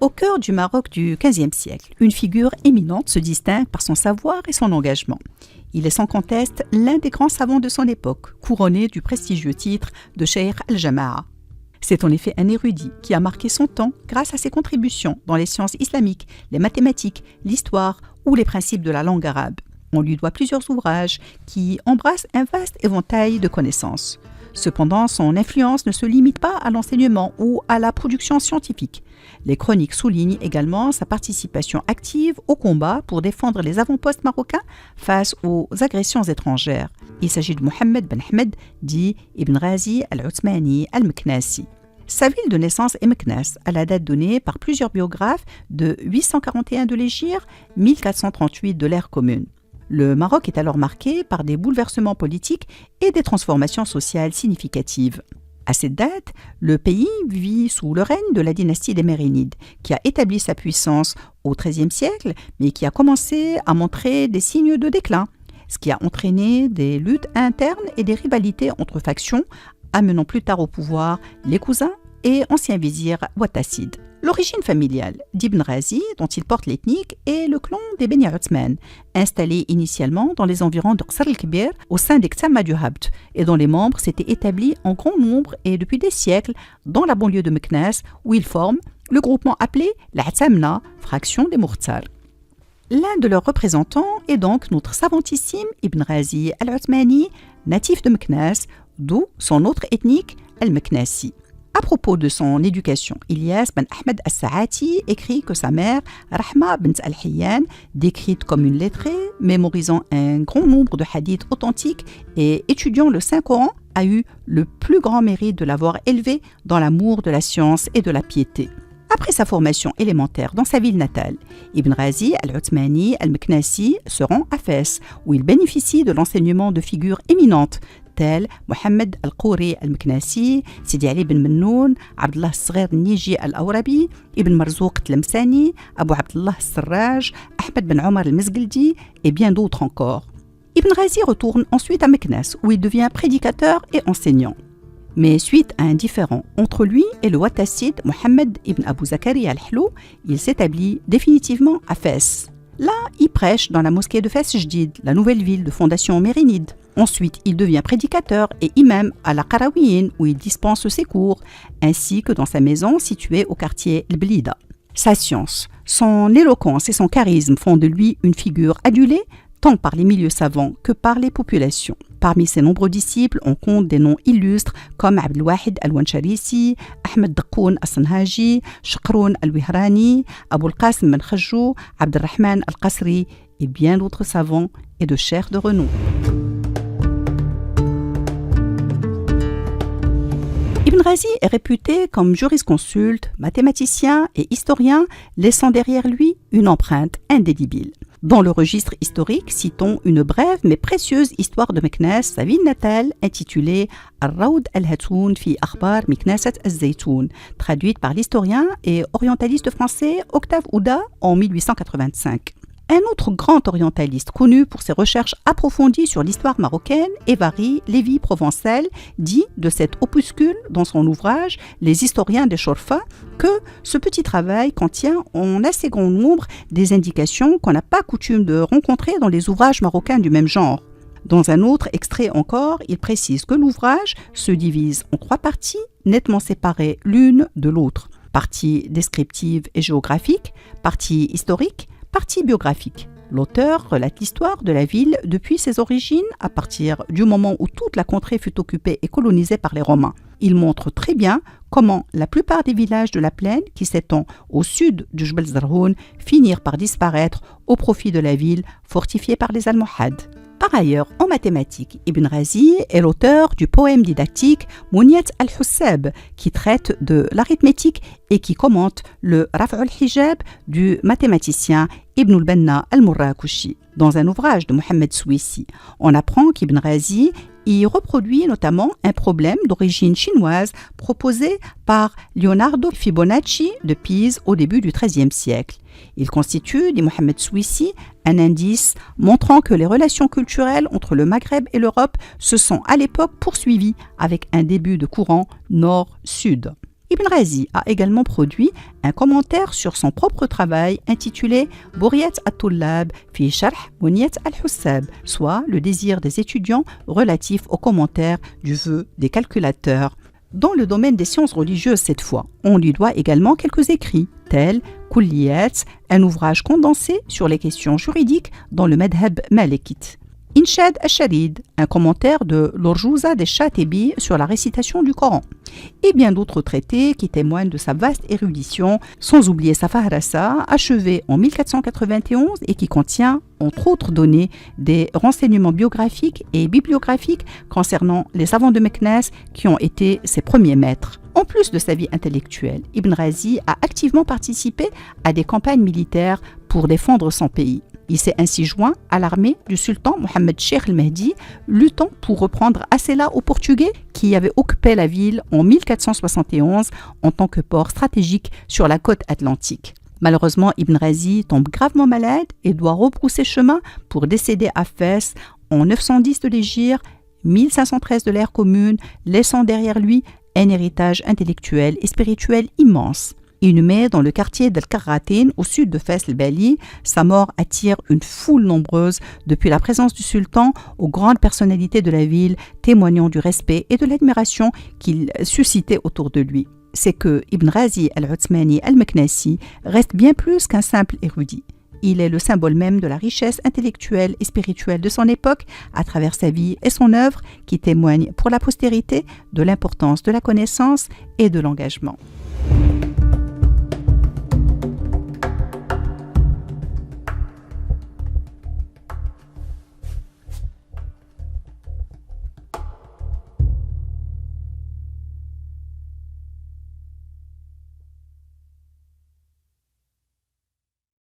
Au cœur du Maroc du XVe siècle, une figure éminente se distingue par son savoir et son engagement. Il est sans conteste l'un des grands savants de son époque, couronné du prestigieux titre de Cheikh al-Jama'a. C'est en effet un érudit qui a marqué son temps grâce à ses contributions dans les sciences islamiques, les mathématiques, l'histoire ou les principes de la langue arabe. On lui doit plusieurs ouvrages qui embrassent un vaste éventail de connaissances. Cependant, son influence ne se limite pas à l'enseignement ou à la production scientifique. Les chroniques soulignent également sa participation active au combat pour défendre les avant-postes marocains face aux agressions étrangères. Il s'agit de Mohammed Ben Ahmed, dit Ibn Ghazi al-Uthmani al-Meknassi. Sa ville de naissance est Meknès, à la date donnée par plusieurs biographes de 841 de l'Hégire, 1438 de l'ère commune. Le Maroc est alors marqué par des bouleversements politiques et des transformations sociales significatives. À cette date, le pays vit sous le règne de la dynastie des Mérinides, qui a établi sa puissance au XIIIe siècle, mais qui a commencé à montrer des signes de déclin, ce qui a entraîné des luttes internes et des rivalités entre factions, amenant plus tard au pouvoir les cousins et anciens vizirs ouattacides. L'origine familiale d'Ibn Ghazi, dont il porte l'ethnique, est le clan des Beni Othman, installé initialement dans les environs de Qasr el-Kbir, au sein des Ksama du Habd, et dont les membres s'étaient établis en grand nombre et depuis des siècles dans la banlieue de Meknès, où ils forment le groupement appelé la Atamna, fraction des Mourtsar. L'un de leurs représentants est donc notre savantissime Ibn Ghazi al-Uthmani, natif de Meknès, d'où son autre ethnique, al-Meknassi. À propos de son éducation, Ilyas Ben Ahmed As-Saati écrit que sa mère, Rahma bint al-Hiyyan, décrite comme une lettrée, mémorisant un grand nombre de hadiths authentiques et étudiant le Saint-Coran, a eu le plus grand mérite de l'avoir élevé dans l'amour de la science et de la piété. Après sa formation élémentaire dans sa ville natale, Ibn Ghazi al-Uthmani al-Meknassi se rend à Fès, où il bénéficie de l'enseignement de figures éminentes tels Mohammed al-Qouri al-Meknassi, Sidi Ali ben Mennoun, Abdullah al-Sghir al-Niji al-Awrabi, Ibn Marzouk al-Tlemsani, Abu Abdullah al-Sarraj, Ahmed ben Omar al-Mezgildi et bien d'autres encore. Ibn Ghazi retourne ensuite à Meknès, où il devient prédicateur et enseignant. Mais suite à un différend entre lui et le Ouattacide Mohammed ibn Abu Zakari al-Hlou, il s'établit définitivement à Fès. Là, il prêche dans la mosquée de Fès Jdid, la nouvelle ville de fondation mérinide. Ensuite, il devient prédicateur et imam à la Qarawiyyin, où il dispense ses cours, ainsi que dans sa maison située au quartier El Blida. Sa science, son éloquence et son charisme font de lui une figure adulée, tant par les milieux savants que par les populations. Parmi ses nombreux disciples, on compte des noms illustres comme Abdelwahid al-Wansharisi, Ahmed Dakoun al-Sanhaji, Shaqroun al-Wihrani, Abou al-Qasim ben Khajou, Abdelrahman al-Qasri et bien d'autres savants et de chers de renom. Ibn Ghazi est réputé comme jurisconsulte, mathématicien et historien, laissant derrière lui une empreinte indélébile. Dans le registre historique, citons une brève mais précieuse histoire de Meknès, sa ville natale, intitulée Al-Rawd al-Hatoun fi Akhbar Meknasat al-Zaytoun, traduite par l'historien et orientaliste français Octave Ouda en 1885. Un autre grand orientaliste connu pour ses recherches approfondies sur l'histoire marocaine, Évari Lévy-Provençal, dit de cet opuscule dans son ouvrage Les historiens des Chorfa que ce petit travail contient en assez grand nombre des indications qu'on n'a pas coutume de rencontrer dans les ouvrages marocains du même genre. Dans un autre extrait encore, il précise que l'ouvrage se divise en 3 parties nettement séparées l'une de l'autre. Partie descriptive et géographique, partie historique, partie biographique. L'auteur relate l'histoire de la ville depuis ses origines à partir du moment où toute la contrée fut occupée et colonisée par les Romains. Il montre très bien comment la plupart des villages de la plaine qui s'étend au sud du Jbel Zarhoun finirent par disparaître au profit de la ville fortifiée par les Almohades. Par ailleurs, en mathématiques, Ibn Ghazi est l'auteur du poème didactique Mouniat al-Hussab qui traite de l'arithmétique et qui commente le Raf' al-Hijab du mathématicien Ibn al-Banna al-Murrakushi. Dans un ouvrage de Mohamed Souissi, on apprend qu'Ibn Ghazi y reproduit notamment un problème d'origine chinoise proposé par Leonardo Fibonacci de Pise au début du XIIIe siècle. Il constitue, dit Mohamed Souissi, un indice montrant que les relations culturelles entre le Maghreb et l'Europe se sont à l'époque poursuivies avec un début de courant nord-sud. Ibn Razi a également produit un commentaire sur son propre travail intitulé Bouriyat at-Tullab fi Sharh Muniyat al-Hussab, soit le désir des étudiants relatif au commentaire du vœu des calculateurs. Dans le domaine des sciences religieuses cette fois, on lui doit également quelques écrits, tels Kulliyat, un ouvrage condensé sur les questions juridiques dans le madhab malikite. Inshad al-Sharid, un commentaire de l'Urjuza des-Shatibi sur la récitation du Coran, et bien d'autres traités qui témoignent de sa vaste érudition, sans oublier sa Fahrasa, achevée en 1491 et qui contient, entre autres données, des renseignements biographiques et bibliographiques concernant les savants de Meknès qui ont été ses premiers maîtres. En plus de sa vie intellectuelle, Ibn Razi a activement participé à des campagnes militaires pour défendre son pays. Il s'est ainsi joint à l'armée du sultan Mohammed Cheikh el-Mahdi, luttant pour reprendre Asséla aux Portugais qui avaient occupé la ville en 1471 en tant que port stratégique sur la côte atlantique. Malheureusement, Ibn Razi tombe gravement malade et doit rebrousser chemin pour décéder à Fès en 910 de l'Hégire, 1513 de l'ère commune, laissant derrière lui un héritage intellectuel et spirituel immense. Inhumé dans le quartier d'Al-Karratin, au sud de Fès el-Bali, sa mort attire une foule nombreuse depuis la présence du sultan aux grandes personnalités de la ville, témoignant du respect et de l'admiration qu'il suscitait autour de lui. C'est que Ibn Razi al-Uthmani al-Meknasi reste bien plus qu'un simple érudit. Il est le symbole même de la richesse intellectuelle et spirituelle de son époque à travers sa vie et son œuvre qui témoignent pour la postérité de l'importance de la connaissance et de l'engagement.